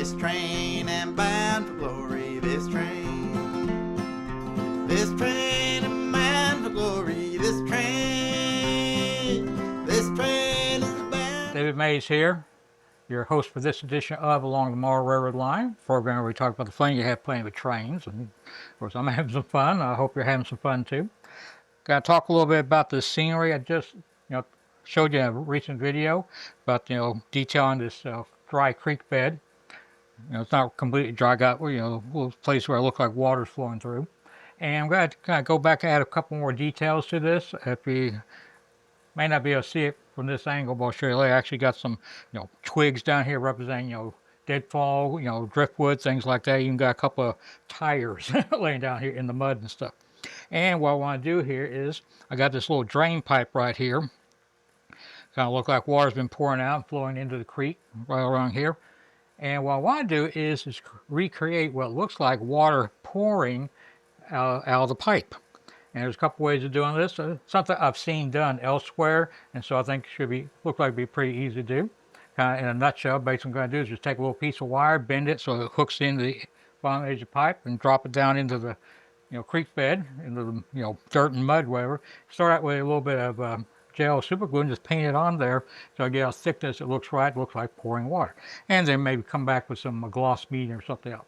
This train and bound for glory, this train and bound for glory, this train is bound. David Maze here, your host for this edition of Along the Morrow Railroad Line, program where we talk about the fun you have playing with trains. And of course, I'm having some fun. I hope you're having some fun too. Got to talk a little bit about the scenery. I just, showed you a recent video about, detailing this dry creek bed. It's not completely dry. Got, a little place where it looked like water's flowing through. And I'm going to kind of go back and add a couple more details to this. If we may not be able to see it from this angle, but I'll show you later. I actually got some, twigs down here representing, deadfall, driftwood, things like that. You even got a couple of tires laying down here in the mud and stuff. And what I want to do here is I got this little drain pipe right here. Kind of look like water's been pouring out and flowing into the creek right around here. And what I want to do is recreate what looks like water pouring out of the pipe. And there's a couple ways of doing this. Something I've seen done elsewhere, and so I think it look like it'd be pretty easy to do. Kind of in a nutshell, basically what I'm going to do is just take a little piece of wire, bend it so it hooks into the bottom edge of the pipe, and drop it down into the creek bed, into the dirt and mud, whatever. Start out with a little bit of gel super glue and just paint it on there so I get a thickness that looks right, looks like pouring water. And then maybe come back with some gloss medium or something else.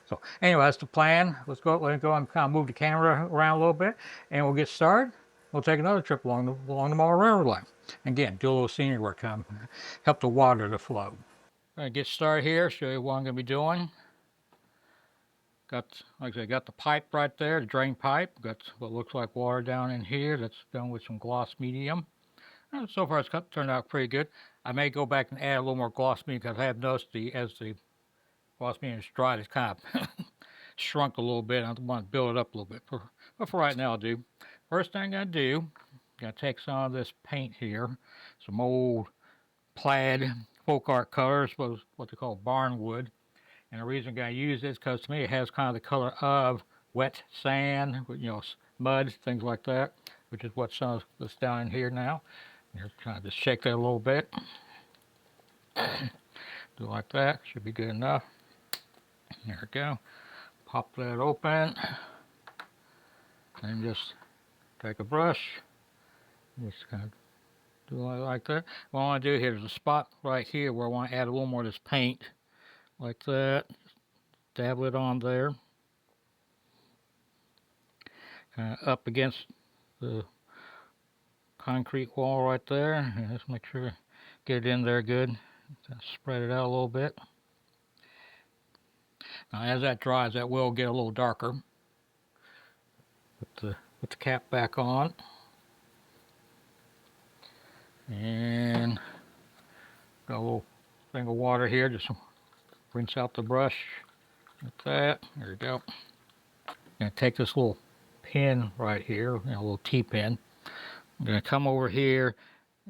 So anyway, that's the plan. Let me go and kind of move the camera around a little bit and we'll get started. We'll take another trip along the Morrow Railroad line. Again, do a little scenery work, help the water to flow. I'm going to get started here, show you what I'm going to be doing. Like I said, got the pipe right there, the drain pipe. Got what looks like water down in here. That's done with some gloss medium. And so far, it's turned out pretty good. I may go back and add a little more gloss medium because I have noticed as the gloss medium is dried, it's kind of shrunk a little bit. I want to build it up a little bit. But for right now, I'll do. First thing I'm going to do, I'm going to take some of this paint here, some old plaid folk art colors, what they call barnwood. And the reason I'm going to use this because to me it has kind of the color of wet sand, mud, things like that, which is what's down in here now. Here, kind of just shake that a little bit. Do like that, should be good enough. There we go. Pop that open. And just take a brush. Just kind of do like that. What I want to do here is a spot right here where I want to add a little more of this paint. Like that. Dab it on there. Kind of up against the concrete wall right there. And just make sure get it in there good. Spread it out a little bit. Now as that dries, that will get a little darker. Put the cap back on. And got a little thing of water here. Just rinse out the brush. Like that. There you go. I'm going to take this little pin right here, a little T-pin. I'm going to come over here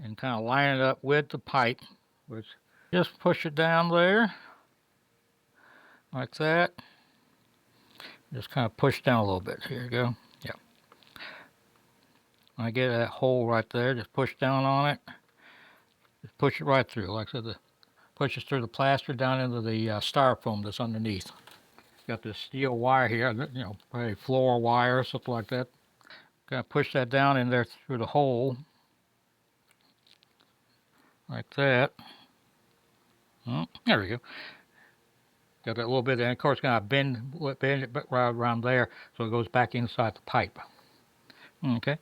and kind of line it up with the pipe. Which just push it down there. Like that. Just kind of push down a little bit. Here you go. Yeah. When I get that hole right there, just push down on it. Just push it right through. Like I said, pushes through the plaster down into the styrofoam that's underneath. Got this steel wire here, probably floor wire or something like that. Gotta push that down in there through the hole. Like that. There we go. Got that little bit, and of course, gonna bend it right around there so it goes back inside the pipe. Okay,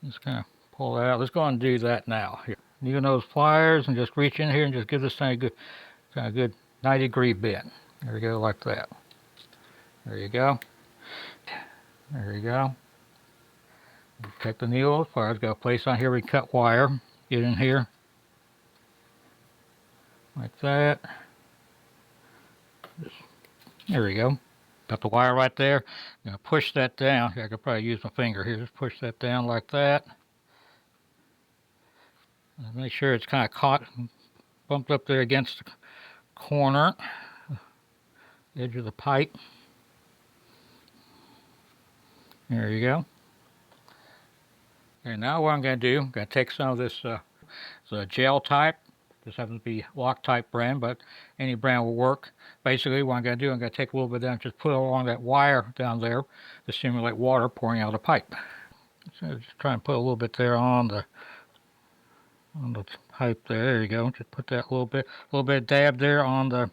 just kind of pull that out. Let's go and do that now. Here, using those pliers and just reach in here and just give this thing a good 90-degree bend. There we go, like that. There you go. There you go. Take the needle, pliers got a place on here we cut wire. Get in here. Like that. There we go. Got the wire right there. I'm going to push that down. I could probably use my finger here. Just push that down like that. And make sure it's kind of caught, bumped up there against the corner, edge of the pipe. There you go. And now what I'm going to do, I'm going to take some of this gel type, This happens to be Loctite brand, but any brand will work. Basically, what I'm going to do, I'm going to take a little bit down, just put it along that wire down there to simulate water pouring out of the pipe. So just try and put a little bit there on the pipe there. There you go. Just put that a little bit dab there on the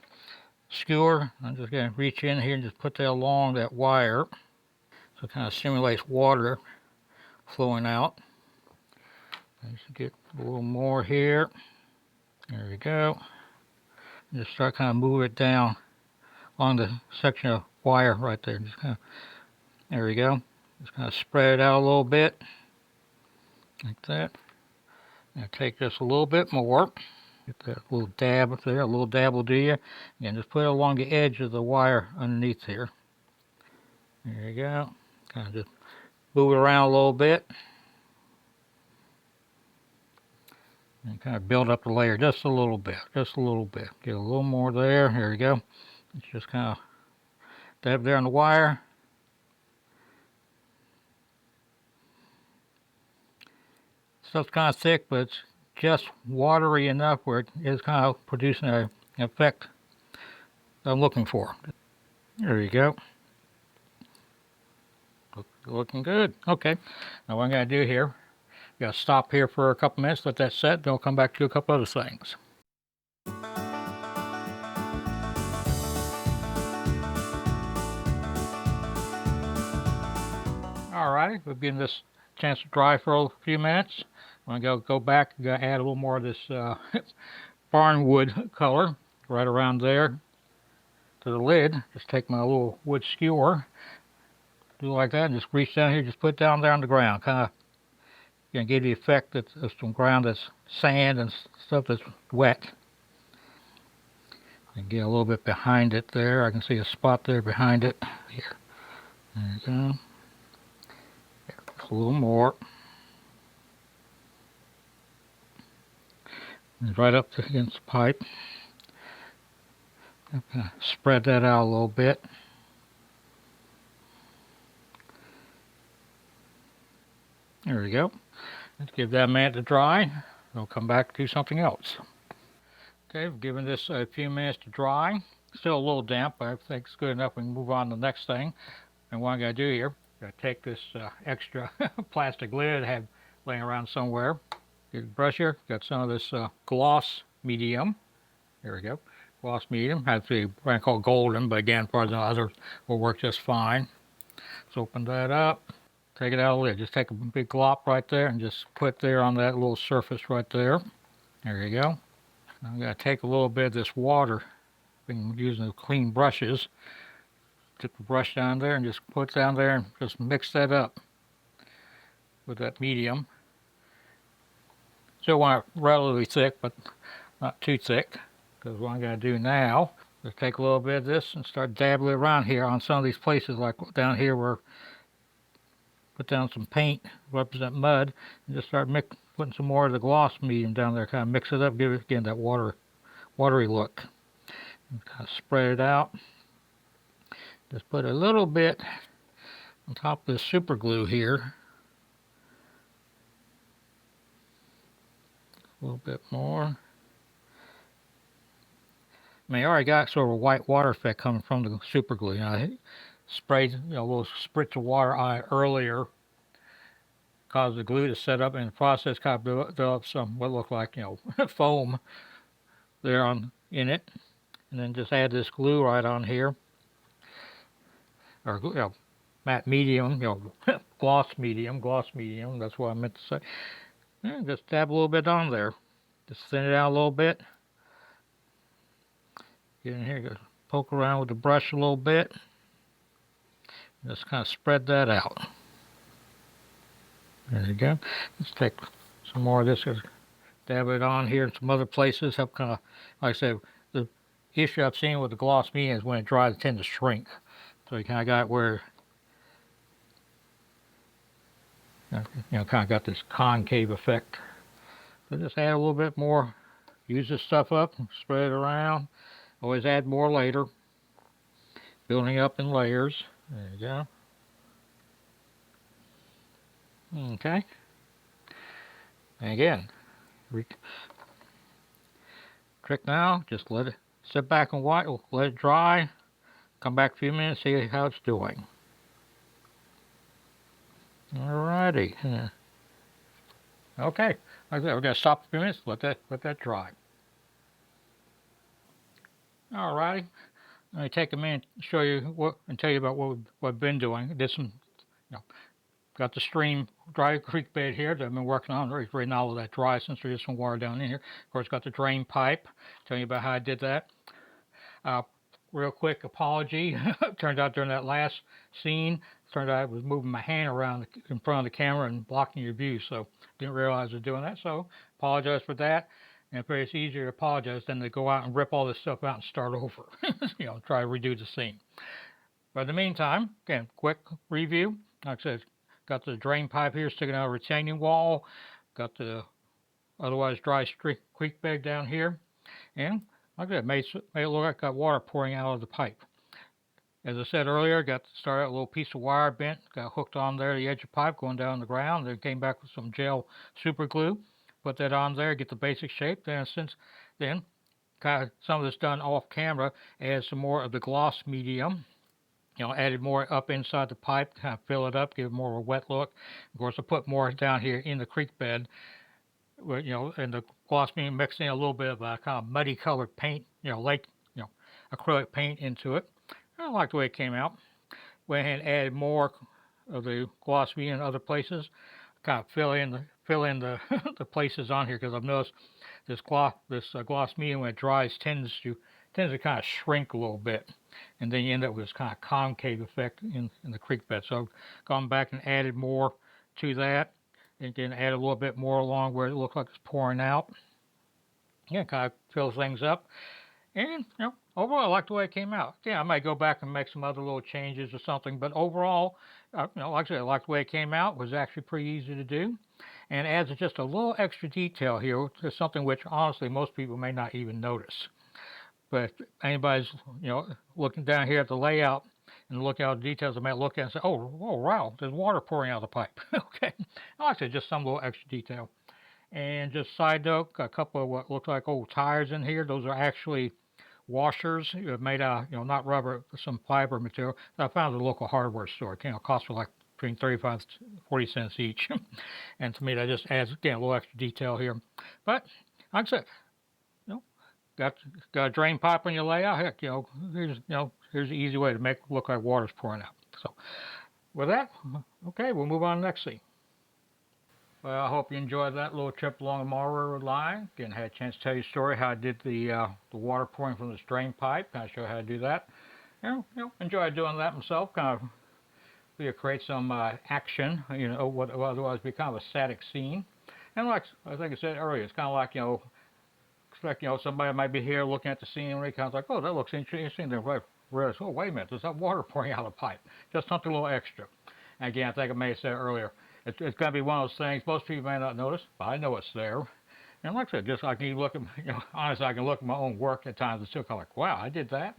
skewer. I'm just going to reach in here and just put that along that wire. So it kind of simulates water flowing out. Just get a little more here. There we go. Just start kind of moving it down along the section of wire right there. Just kind of, there we go. Just kind of spread it out a little bit, like that. Now take this a little bit more. Get that little dab up there. A little dab will do you. And just put it along the edge of the wire underneath here. There you go. Kind of just move it around a little bit. And kind of build up the layer just a little bit. Just a little bit. Get a little more there. There you go. It's just kind of dab there on the wire. Stuff's kind of thick, but it's just watery enough where it is kind of producing an effect I'm looking for. There you go. Looking good. Okay. Now what I'm going to do here, I'm going to stop here for a couple minutes, let that set, then I'll come back to a couple other things. Alright, we've given this a chance to dry for a few minutes. I'm going to go back and add a little more of this barnwood color right around there to the lid. Just take my little wood skewer, do like that, and just reach down here, just put it down there on the ground. Kind of going to give the effect that of some ground that's sand and stuff that's wet. And get a little bit behind it there. I can see a spot there behind it. Here. There you go. Just a little more. And right up against the pipe. I'm going to spread that out a little bit. There we go. Let's give that a minute to dry. We'll come back to something else. Okay, we've given this a few minutes to dry. Still a little damp, but I think it's good enough. We can move on to the next thing. And what I'm going to do here, I'm going to take this extra plastic lid I have laying around somewhere. Get a brush here. Got some of this gloss medium. There we go. Gloss medium. Has to be a brand called Golden, but again, for the others will work just fine. Let's open that up. Take it out of the lid. Just take a big glop right there and just put there on that little surface right there. There you go. I'm going to take a little bit of this water. I've been using the clean brushes. Dip the brush down there and just put it down there and just mix that up with that medium. Still want it relatively thick, but not too thick. Because what I'm going to do now is take a little bit of this and start dabbling around here on some of these places, like down here where put down some paint, represent mud, and just start putting some more of the gloss medium down there, kind of mix it up, give it again that watery look. And kind of spread it out. Just put a little bit on top of this super glue here. A little bit more. I mean, I already got sort of a white water effect coming from the super glue. You know, I sprayed a little spritz of water on it earlier, caused the glue to set up, and in the process kind of developed some what looked like foam there in it, and then just add this glue right on here, or matte medium, gloss medium. That's what I meant to say. And just dab a little bit on there, just thin it out a little bit. Get in here, just poke around with the brush a little bit. Just kind of spread that out. There you go. Let's take some more of this, dab it on here in some other places. Help kind of, like I said, the issue I've seen with the gloss medium is when it dries, it tends to shrink. So you kind of got it where, kind of got this concave effect. So just add a little bit more. Use this stuff up, spread it around. Always add more later. Building up in layers. There you go. Okay. And again, Trick now, just let it sit back and watch, let it dry, come back a few minutes, see how it's doing. Alrighty. Okay, like that, we're going to stop a few minutes, let that dry. Alrighty, let me take a minute to show you what and tell you about what we've been doing. Did some, got the stream dry creek bed here that I've been working on. Right now, all that dry since there's some water down in here. Of course, got the drain pipe. Tell you about how I did that. Real quick apology. Turned out during that last scene, turned out I was moving my hand around in front of the camera and blocking your view, so didn't realize I was doing that. So apologize for that. And it's easier to apologize than to go out and rip all this stuff out and start over. Try to redo the scene. But in the meantime, again, quick review. Like I said, got the drain pipe here sticking out of a retaining wall. Got the otherwise dry creek bed down here. And like I said, made it look like got water pouring out of the pipe. As I said earlier, got started a little piece of wire bent, got hooked on there, the edge of the pipe going down the ground. Then came back with some gel super glue, put that on there, get the basic shape. Then kind of some of this done off camera, add some more of the gloss medium. Added more up inside the pipe, kind of fill it up, give it more of a wet look. Of course, I put more down here in the creek bed. And the gloss medium mixed in a little bit of a kind of muddy colored paint, acrylic paint into it. I like the way it came out. Went ahead and added more of the gloss medium in other places. Kind of fill in the the places on here because I've noticed this gloss medium when it dries tends to kind of shrink a little bit, and then you end up with this kind of concave effect in the creek bed. So I've gone back and added more to that. And then add a little bit more along where it looks like it's pouring out. Yeah, kind of fills things up. And, overall, I like the way it came out. Yeah, I might go back and make some other little changes or something, but overall, like I said, I like the way it came out. It was actually pretty easy to do. And adds just a little extra detail here to something which, honestly, most people may not even notice. But if anybody's, looking down here at the layout, and look at the details, I might look at it and say, oh wow, there's water pouring out of the pipe. Okay. Like I said, just some little extra detail. And just side note, a couple of what look like old tires in here. Those are actually washers made out, not rubber, but some fiber material that I found at a local hardware store. It cost for like between 35 to 40 cents each. And to me, that just adds, again, a little extra detail here. But like I said, got a drain pipe on your layout. Heck, here's an easy way to make it look like water's pouring out. So, with that, okay, we'll move on to the next scene. Well, I hope you enjoyed that little trip along the Mall Railroad line. Again, had a chance to tell you a story how I did the water pouring from this drain pipe. Kind of show how to do that. Enjoyed doing that myself. Kind of create some action. What would otherwise be kind of a static scene. And like I think I said earlier, it's kind of like somebody might be here looking at the scenery, kind of like, oh, that looks interesting. Then realize, oh, wait a minute, there's that water pouring out of the pipe. Just something a little extra. And again, I think I may have said earlier, it's going to be one of those things most people may not notice, but I know it's there. And like I said, just I can look at, honestly, I can look at my own work at times and still kind of like, wow, I did that.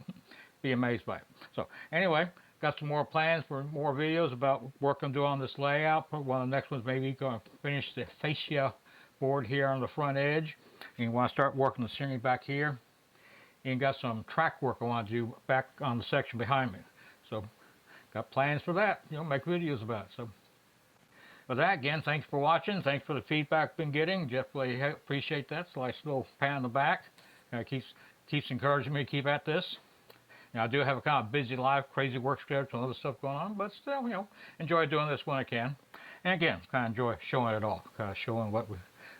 Be amazed by it. So anyway, got some more plans for more videos about work I'm doing on this layout. One of the next ones maybe going to finish the fascia board here on the front edge. And you want to start working the scenery back here. And got some track work I want to do back on the section behind me. So, got plans for that. Make videos about it. So, with that, again, thanks for watching. Thanks for the feedback I've been getting. Definitely appreciate that. It's a nice little pat on the back. Keeps encouraging me to keep at this. I do have a kind of busy life, crazy work schedule, and other stuff going on, but still, enjoy doing this when I can. And again, kind of enjoy showing it off, kind of showing what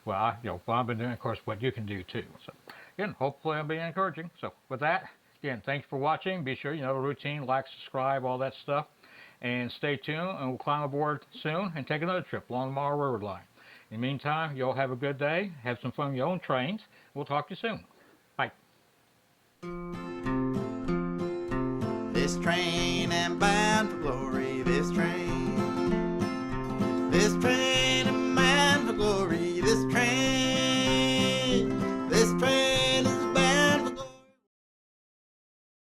I've been doing, of course, what you can do too. So, again, hopefully I'll be encouraging. So, with that, again, thanks for watching. Be sure, the routine, like, subscribe, all that stuff. And stay tuned, and we'll climb aboard soon and take another trip along the Mall Railroad line. In the meantime, you all have a good day. Have some fun with your own trains. We'll talk to you soon. Bye. This train and bound